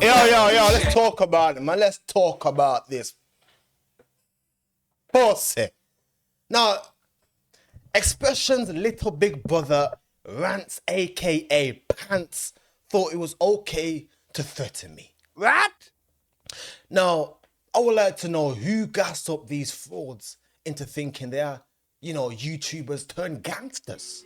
Yo, let's talk about it, man. Let's talk about this. Pussy. Now, Expressions little big brother, Rants, aka Bants, thought it was okay to threaten me. What? Now, I would like to know who gassed up these frauds into thinking they are, YouTubers turned gangsters.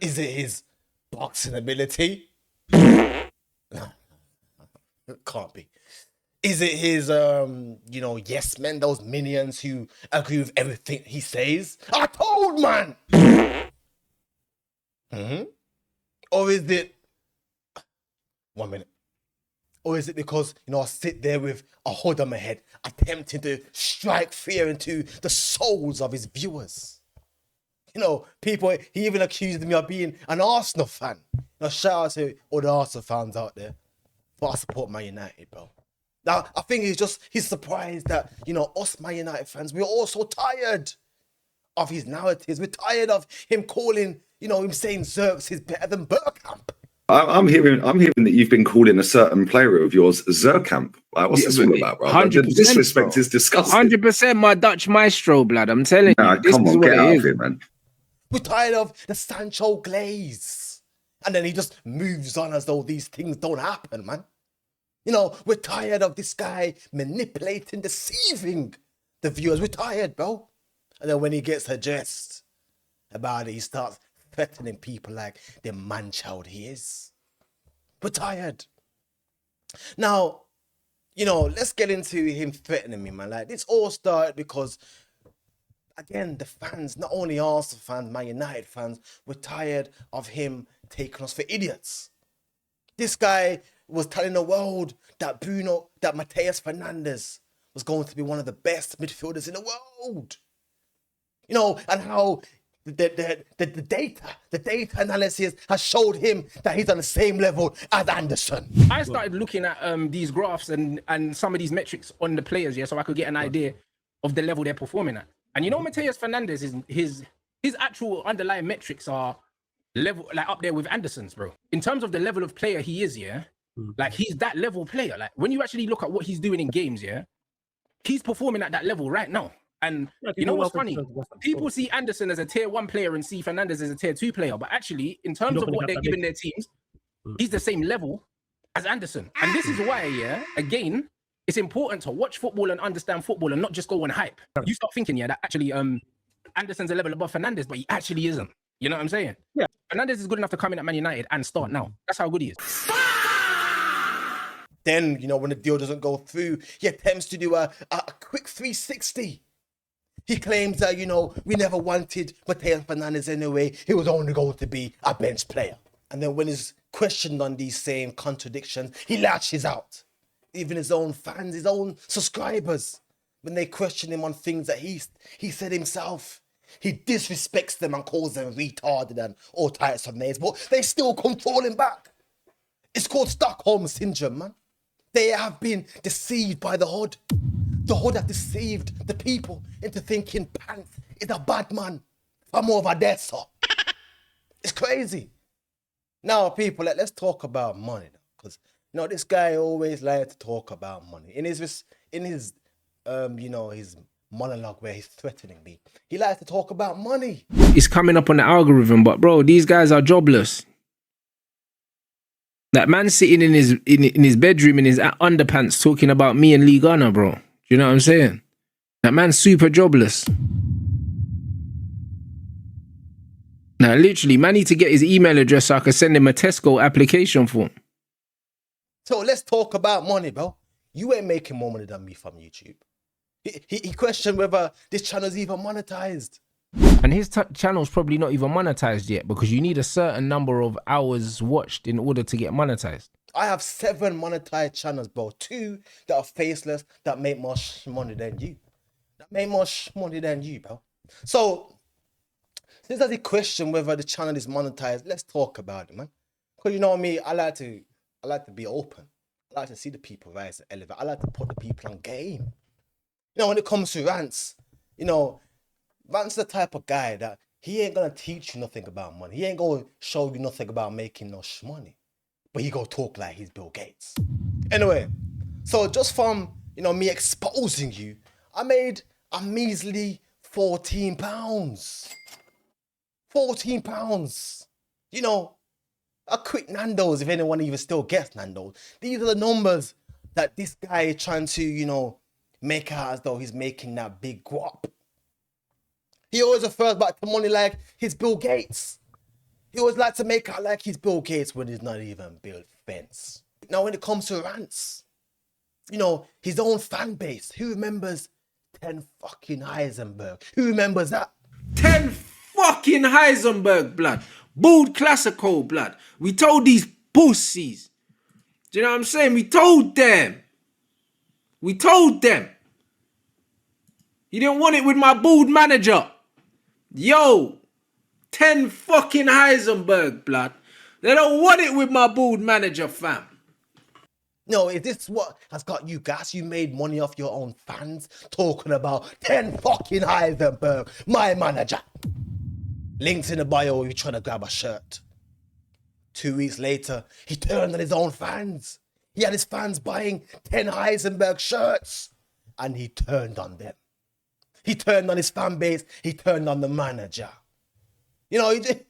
Is it his boxing ability? No, it can't be. Is it his, yes men, those minions who agree with everything he says? I told, man! Or is it... 1 minute. Or is it because, I sit there with a hood on my head, attempting to strike fear into the souls of his viewers? People, he even accused me of being an Arsenal fan. Shout out to all the Arsenal fans out there. But I support Man United, bro. Now, I think he's surprised that, us Man United fans, we're all so tired of his narratives. We're tired of him calling, him saying Xerxes is better than Bergkamp. I'm hearing that you've been calling a certain player of yours Zerkamp. What's this all about, bro? 100%, the disrespect is disgusting. 100% my Dutch maestro, blood. I'm telling you. This come is on, what get it out is. of here, man. We're tired of the Sancho glaze. And then he just moves on as though these things don't happen, man. We're tired of this guy manipulating, deceiving the viewers. We're tired, bro. And then when he gets addressed about it, he starts threatening people like the man-child he is. We're tired. Now, let's get into him threatening me, man. Like, this all started because, again, the fans, not only Arsenal fans, Man United fans, were tired of him taking us for idiots. This guy was telling the world that Mateus Fernandes was going to be one of the best midfielders in the world. And how the data analysis has showed him that he's on the same level as Anderson. I started looking at these graphs and some of these metrics on the players, so I could get an idea of the level they're performing at. And Mateus Fernandes, his actual underlying metrics are level, like, up there with Anderson's, bro. In terms of the level of player he is, like, he's that level player. Like, when you actually look at what he's doing in games, he's performing at that level right now. And what's funny? People see Anderson as a tier 1 player and see Fernandes as a tier 2 player. But actually, in terms of what they're giving their teams, he's the same level as Anderson. And this is why, again, it's important to watch football and understand football and not just go on hype. You start thinking, that actually Anderson's a level above Fernandes, but he actually isn't. You know what I'm saying? Yeah. Fernandes is good enough to come in at Man United and start now. That's how good he is. Then, when the deal doesn't go through, he attempts to do a quick 360. He claims that, we never wanted Mateus Fernandes anyway. He was only going to be a bench player. And then when he's questioned on these same contradictions, he lashes out. Even his own fans, his own subscribers, when they question him on things that he said himself, he disrespects them and calls them retarded and all types of names, but they still come falling back. It's called Stockholm Syndrome, man. They have been deceived by the hood. The hood have deceived the people into thinking Bants is a bad man from over there, so. It's crazy. Now, people, let's talk about money, because this guy always likes to talk about money. In his monologue where he's threatening me, he likes to talk about money. It's coming up on the algorithm, but bro, these guys are jobless. That man sitting in his bedroom in his underpants talking about me and Lee Gunner, bro. Do you know what I'm saying? That man's super jobless. Now, literally, man need to get his email address so I can send him a Tesco application form. So let's talk about money, bro. You ain't making more money than me from YouTube. He questioned whether this channel is even monetized. And his channel's probably not even monetized yet, because you need a certain number of hours watched in order to get monetized. I have 7 monetized channels, bro. 2 that are faceless, that make more money than you. Bro. So, since I question whether the channel is monetized, let's talk about it, man. Because you know me, I like to be open. I like to see the people rise and elevate. I like to put the people on game. When it comes to Rants, Rants the type of guy that he ain't gonna teach you nothing about money. He ain't gonna show you nothing about making no money. but he go talk like he's Bill Gates. Anyway, so just from, me exposing you, I made a measly £14. £14. A quick Nando's, if anyone even still gets Nando's. These are the numbers that this guy is trying to, make out as though he's making that big guap. He always refers back to money like he's Bill Gates. He always likes to make out like he's Bill Gates when he's not even built fence. Now, when it comes to Rants, his own fan base, who remembers 10 fucking Heisenberg? Who remembers that? 10 fucking Heisenberg, blood. Bold classical, blood. We told these pussies. Do you know what I'm saying? We told them. He didn't want it with my bald manager. Yo, 10 fucking Heisenberg, blood. They don't want it with my bald manager, fam. No, is this what has got you gas? You made money off your own fans talking about 10 fucking Heisenberg, my manager. Links in the bio if you're trying to grab a shirt. 2 weeks later, he turned on his own fans. He had his fans buying 10 Heisenberg shirts, and he turned on them. He turned on his fan base. He turned on the manager. Did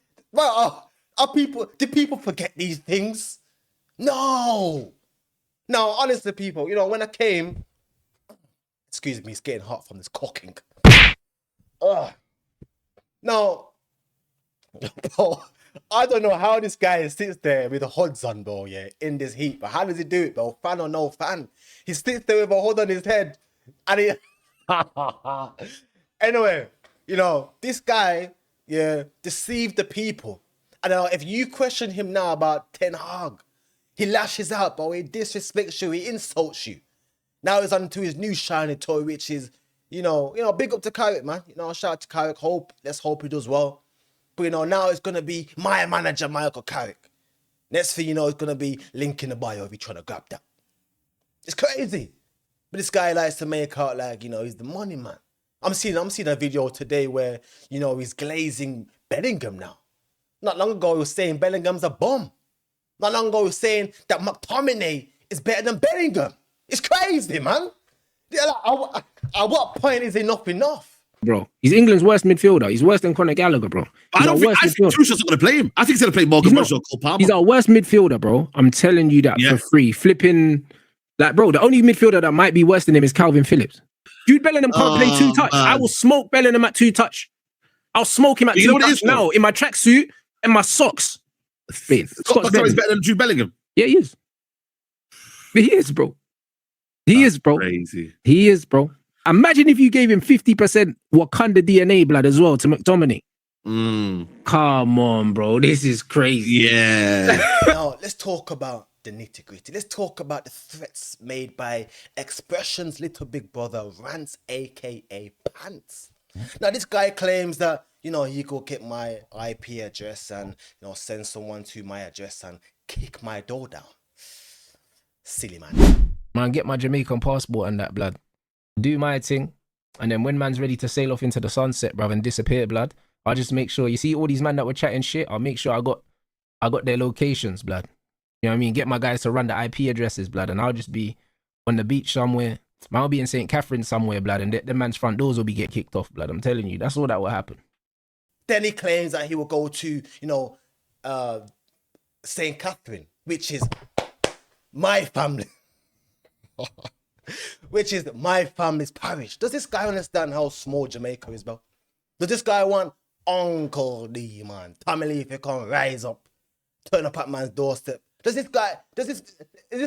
people forget these things? No. Now, honestly, people, when I came, excuse me, it's getting hot from this cooking. Now, bro, I don't know how this guy sits there with a hoods on, bro, in this heat. But how does he do it, bro? Fan or no fan? He sits there with a hood on his head, and he... Anyway, this guy, deceived the people. And if you question him now about Ten Hag, he lashes out, bro. He disrespects you. He insults you. Now he's on to his new shiny toy, which is, big up to Carrick, man. Shout out to Carrick. Let's hope he does well. But, now it's going to be my manager, Michael Carrick. Next thing you know, it's going to be link in the bio if you're trying to grab that. It's crazy. But this guy likes to make out like, he's the money man. I'm seeing a video today where, he's glazing Bellingham now. Not long ago, he was saying Bellingham's a bum. Not long ago, he was saying that McTominay is better than Bellingham. It's crazy, man. At what point is enough? Bro, he's England's worst midfielder. He's worse than Conor Gallagher, bro. I think Tuchel's not going to play him. I think he's going to play Morgan Rogers or Cole Palmer. He's our worst midfielder, bro. I'm telling you that for free. Flipping, bro, the only midfielder that might be worse than him is Calvin Phillips. Jude Bellingham can't play 2-touch. Man. I will smoke Bellingham at 2-touch. I'll smoke him at 2-touch now in my tracksuit and my socks. Scott McTominay's better than Jude Bellingham. Yeah, he is. He is, bro. Crazy. He is, bro. Imagine if you gave him 50% Wakanda DNA blood as well to McTominay. Come on, bro. This is crazy. Yeah. Now, let's talk about the nitty-gritty. Let's talk about the threats made by Expression's little big brother, Rants, a.k.a. Bants. Now, this guy claims that, he could get my IP address and, send someone to my address and kick my door down. Silly, man. Man, get my Jamaican passport and that, blood. Do my thing. And then when man's ready to sail off into the sunset, bruv, and disappear, blood, I'll just make sure, you see all these men that were chatting shit, I'll make sure I got their locations, blood. You know what I mean? Get my guys to run the IP addresses, blood, and I'll just be on the beach somewhere. I'll be in St. Catherine somewhere, blood, and the man's front doors will be get kicked off, blood. I'm telling you, that's all that will happen. Then he claims that he will go to, St. Catherine, which is my family. Which is my family's parish. Does this guy understand how small Jamaica is, bro? Does this guy want Uncle D, man? Tommy Lee, if you can rise up, turn up at man's doorstep. Is this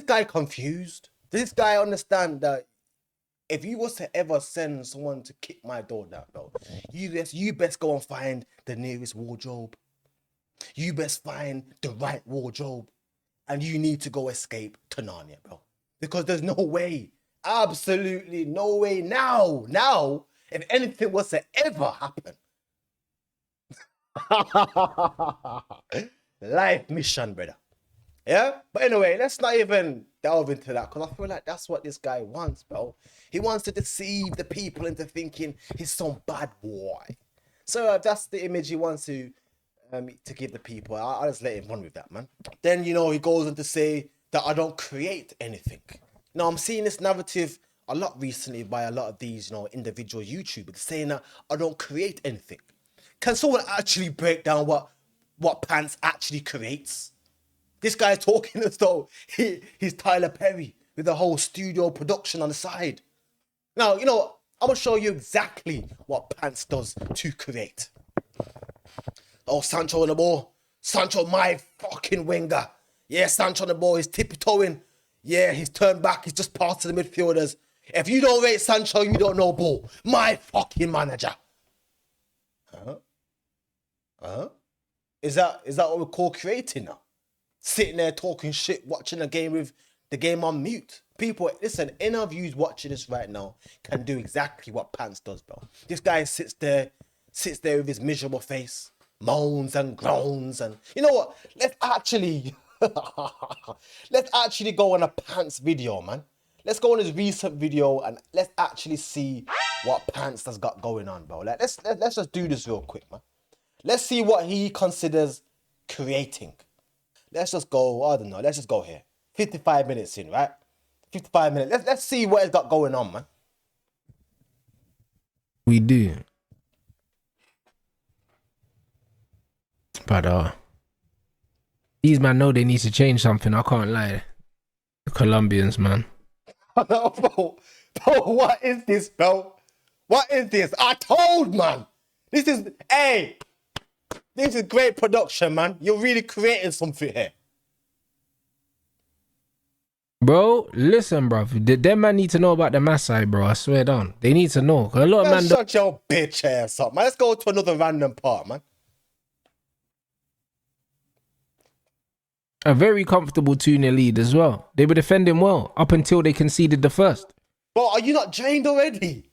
guy confused? Does this guy understand that if you was to ever send someone to kick my door down, bro, you best go and find the nearest wardrobe. You best find the right wardrobe. And you need to go escape to Narnia, bro. Because there's no way, absolutely no way now, if anything was to ever happen. Life mission, brother. Yeah? But anyway, let's not even delve into that because I feel like that's what this guy wants, bro. He wants to deceive the people into thinking he's some bad boy. So if that's the image he wants to to give the people. I just let him run with that, man. Then, you know, he goes on to say that I don't create anything. Now, I'm seeing this narrative a lot recently by a lot of these, you know, individual YouTubers saying that I don't create anything. Can someone actually break down what Bants actually creates? This guy's talking as though he's Tyler Perry with the whole studio production on the side. Now, you know, I'm going to show you exactly what Bants does to create. Oh, Sancho on the ball. Sancho, my fucking winger. Yeah, Sancho on the ball. He's tippy-toeing. Yeah, he's turned back. He's just passed to the midfielders. If you don't rate Sancho, you don't know ball. My fucking manager. Is that what we call creating now? Sitting there talking shit, watching the game with the game on mute. People, listen, any of you watching this right now can do exactly what Bants does, bro. This guy sits there with his miserable face, moans and groans, and you know what? Let's actually go on a Bants video, man. Let's go on his recent video and let's actually see what Bants has got going on, bro. Like, let's just do this real quick, man. Let's see what he considers creating. Let's just go, I don't know, let's just go here. 55 minutes in, right? 55 minutes. Let's see what he's got going on, man. We do. But these man know they need to change something. I can't lie. The Colombians, man. Bro, what is this, bro? What is this? I told, man. This is great production, man. You're really creating something here. Bro, listen, bro. Them man need to know about the Maasai, bro. I swear down. They need to know. Cause a lot of man shut your bitch ass up, man. Let's go to another random part, man. A very comfortable 2-0 lead as well. They were defending well up until they conceded the first. Bro, are you not drained already?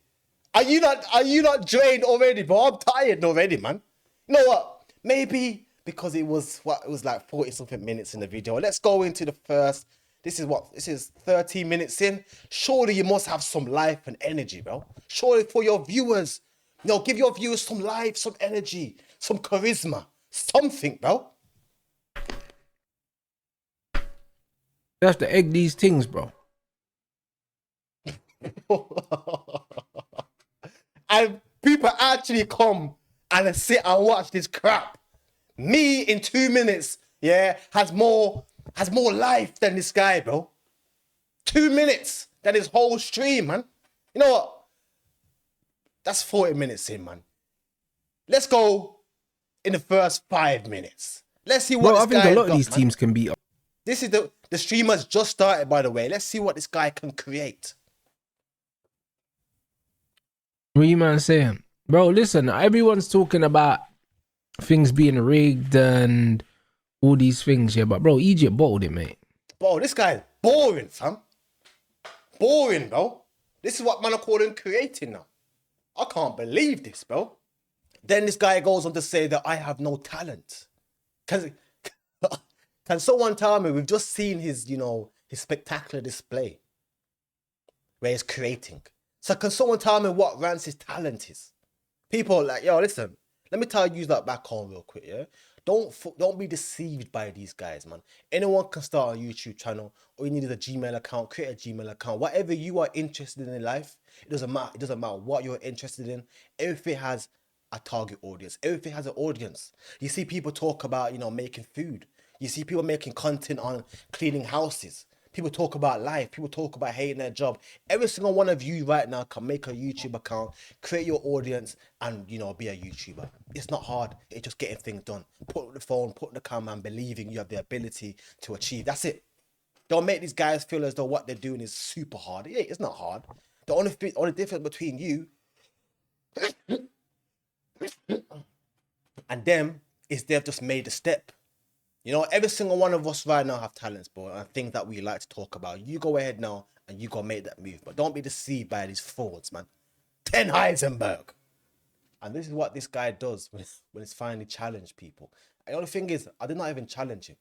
Are you not drained already, bro? I'm tired already, man. You know what? Maybe because it was like 40 something minutes in the video. Let's go into the first. This is 13 minutes in. Surely you must have some life and energy, bro. Surely for your viewers, you know, give your viewers some life, some energy, some charisma, something, bro. You have to egg these things, bro. And people actually come and sit and watch this crap. Me in 2 minutes, yeah, has more life than this guy, bro. 2 minutes than his whole stream, man. You know what? That's 40 minutes in, man. Let's go in the first 5 minutes. Let's see what Bro, this I think guy a lot of got, these man. teams can beat. This is the stream has just started, by the way. Let's see what this guy can create. What you man saying? Bro, listen, everyone's talking about things being rigged and all these things, yeah, but bro, Egypt bottled it, mate. Bro, this guy's boring, fam. Boring, bro. This is what man are calling creating now. I can't believe this, bro. Then this guy goes on to say that I have no talent. Can someone tell me, we've just seen his, you know, his spectacular display where he's creating. So can someone tell me what Rants' talent is? People like, yo, listen, let me tell you that back home real quick, yeah? Don't be deceived by these guys, man. Anyone can start a YouTube channel. All you need is a Gmail account, create a Gmail account. Whatever you are interested in life, it doesn't matter. It doesn't matter what you're interested in. Everything has a target audience. Everything has an audience. You see people talk about, you know, making food. You see people making content on cleaning houses. People talk about life. People talk about hating their job. Every single one of you right now can make a YouTube account, create your audience, and, you know, be a YouTuber. It's not hard. It's just getting things done. Put the phone, put the camera, and believing you have the ability to achieve. That's it. Don't make these guys feel as though what they're doing is super hard. Yeah, it's not hard. The only difference between you and them is they've just made a step. You know, every single one of us right now have talents, bro, and things that we like to talk about. You go ahead now and you go make that move, but don't be deceived by these frauds, man. 10 Heisenberg. And this is what this guy does when it's finally challenged people. And the only thing is, I did not even challenge him.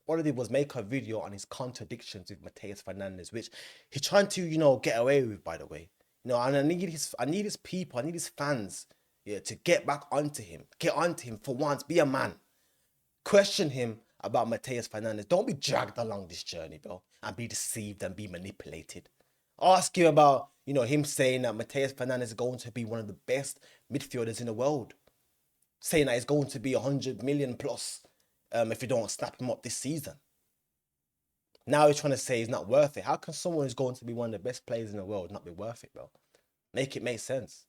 All I did was make a video on his contradictions with Mateus Fernandes, which he's trying to, you know, get away with, by the way. You know, and I need his people, I need his fans, yeah, to get back onto him. Get onto him for once. Be a man. Question him about Mateus Fernandes. Don't be dragged along this journey, bro, and be deceived and be manipulated. Ask him about, him saying that Mateus Fernandes is going to be one of the best midfielders in the world. Saying that he's going to be 100 million plus if you don't snap him up this season. Now he's trying to say he's not worth it. How can someone who's going to be one of the best players in the world not be worth it, bro? Make it make sense.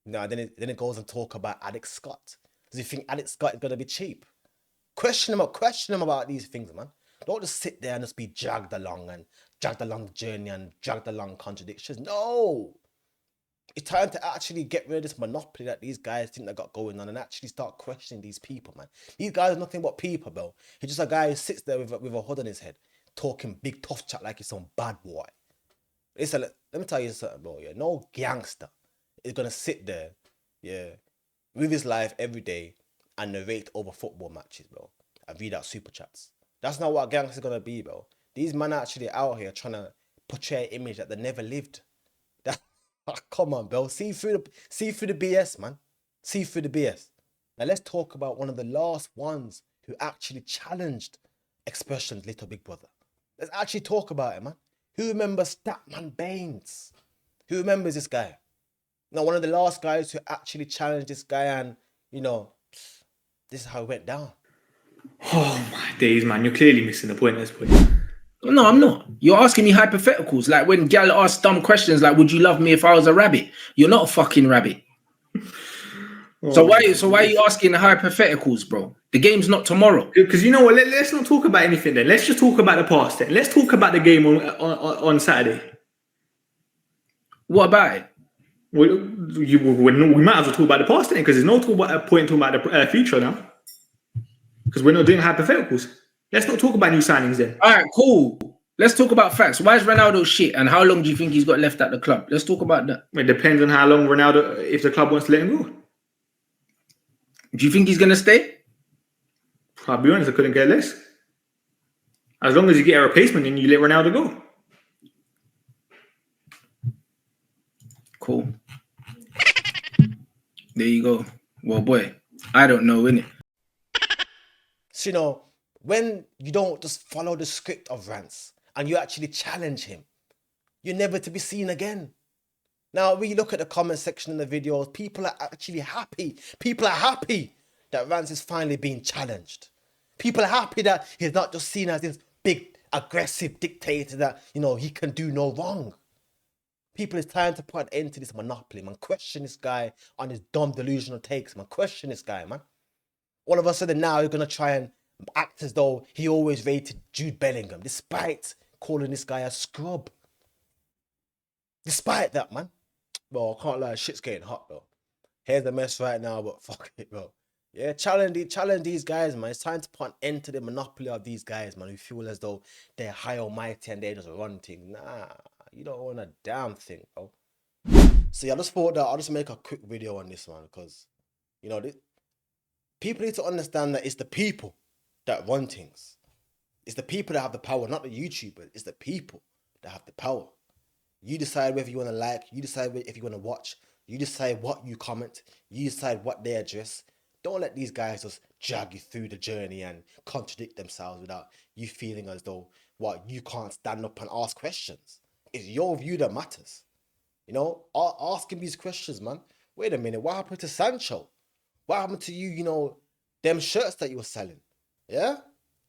Then it goes and talk about Alex Scott. Does he think Alex Scott is going to be cheap? Question him about these things, man. Don't just sit there and just be dragged along the journey and dragged along contradictions. No. It's time to actually get rid of this monopoly that these guys think they got going on and actually start questioning these people, man. These guys are nothing but people, bro. He's just a guy who sits there with a hood on his head, talking big tough chat like he's some bad boy. Listen, let me tell you something, bro. Yeah, no gangster is gonna sit there, with his life every day and narrate over football matches, bro, and read out super chats. That's not what gangsters gonna be, bro. These men are actually out here trying to portray an image that they never lived. Come on, bro. See through the BS, man. See through the BS. Now let's talk about one of the last ones who actually challenged Expression's little big brother. Let's actually talk about it, man. Who remembers Statman Bants? Who remembers this guy? Now, one of the last guys who actually challenged this guy, and this is how it went down. Oh my days, man. You're clearly missing the point at this point. No, I'm not. You're asking me hypotheticals. Like when gal asks dumb questions like, would you love me if I was a rabbit? You're not a fucking rabbit. So why are you asking the hypotheticals, bro? The game's not tomorrow. Because you know what? Let's not talk about anything then. Let's just talk about the past then. Let's talk about the game on Saturday. What about it? We might as well talk about the past then, because there's no point talking about the future now. Because we're not doing hypotheticals. Let's not talk about new signings then. All right, cool. Let's talk about facts. Why is Ronaldo shit, and how long do you think he's got left at the club? Let's talk about that. It depends on how long Ronaldo, if the club wants to let him go. Do you think he's going to stay? I'll be honest, I couldn't care less. As long as you get a replacement and you let Ronaldo go. Cool. There you go. Well, boy, I don't know, innit? So, when you don't just follow the script of Rants and you actually challenge him, you're never to be seen again. Now, when you look at the comment section in the videos, people are actually happy. People are happy that Rants is finally being challenged. People are happy that he's not just seen as this big, aggressive dictator that, he can do no wrong. People, it's time to put an end to this monopoly, man. Question this guy on his dumb, delusional takes, man. Question this guy, man. All of a sudden now he's going to try and act as though he always rated Jude Bellingham, despite calling this guy a scrub. Despite that, man. Bro, I can't lie, shit's getting hot, bro. Here's the mess right now, but fuck it, bro. Yeah, challenge these guys, man. It's time to put an end to the monopoly of these guys, man, who feel as though they're high almighty and they just run things. Nah, you don't own a damn thing, bro. So yeah, I just thought that I'll just make a quick video on this, man, because, people need to understand that it's the people that run things. It's the people that have the power, not the YouTubers. It's the people that have the power. You decide whether you want to like, you decide if you want to watch, you decide what you comment, you decide what they address. Don't let these guys just drag you through the journey and contradict themselves without you feeling as though you can't stand up and ask questions. It's your view that matters. Asking these questions, man. Wait a minute, what happened to Sancho? What happened to you, them shirts that you were selling? Yeah?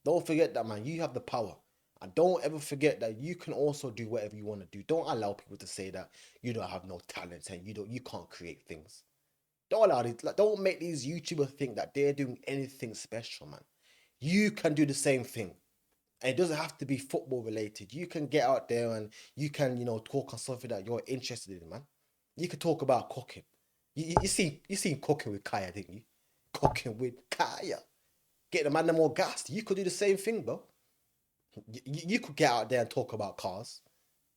Don't forget that, man. You have the power. And don't ever forget that you can also do whatever you want to do. Don't allow people to say that you don't have no talent and you can't create things. Don't make these YouTubers think that they're doing anything special, man. You can do the same thing. And it doesn't have to be football related. You can get out there and you can, talk on something that you're interested in, man. You can talk about cooking. You seen cooking with Kaya, didn't you? Cooking with Kaya. Get the man more gassed. You could do the same thing, bro. You could get out there and talk about cars.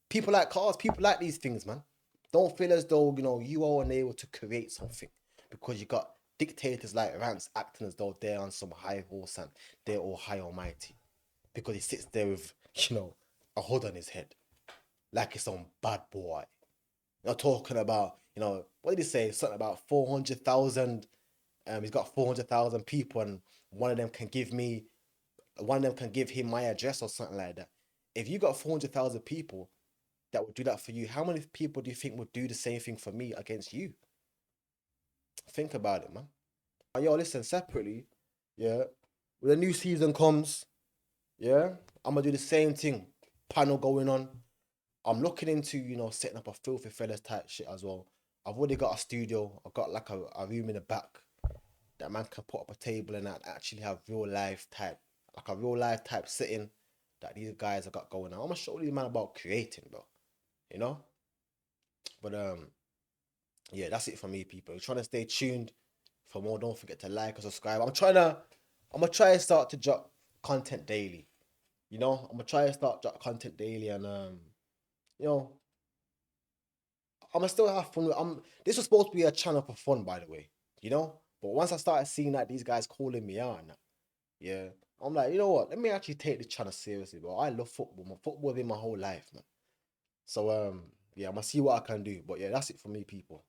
People like cars. People like these things, man. Don't feel as though, you are unable to create something because you got dictators like Rants acting as though they're on some high horse and they're all high almighty. Because he sits there with, a hood on his head. Like he's some bad boy. You're talking about, what did he say? Something about 400,000. He's got 400,000 people and one of them can give him my address or something like that. If you got 400,000 people that would do that for you, how many people do you think would do the same thing for me against you? Think about it, man. Yo, listen, separately, yeah, when the new season comes, yeah, I'm gonna do the same thing. Panel going on. I'm looking into, setting up a Filthy Fellas type shit as well. I've already got a studio. I've got like a room in the back that man can put up a table and actually have a real life type sitting that these guys have got going on. I'm gonna show these man about creating, bro. But yeah, that's it for me, people. Trying to stay tuned for more. Don't forget to like and subscribe. I'm gonna try and start to drop content daily. I'm gonna try and start drop content daily, and I'm gonna still have fun. This was supposed to be a channel for fun, by the way. But once I started seeing that these guys calling me out, yeah, I'm like, you know what? Let me actually take this channel seriously, bro. I love football. Football been my whole life, man. So yeah, I'm gonna see what I can do. But yeah, that's it for me, people.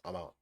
I'm out.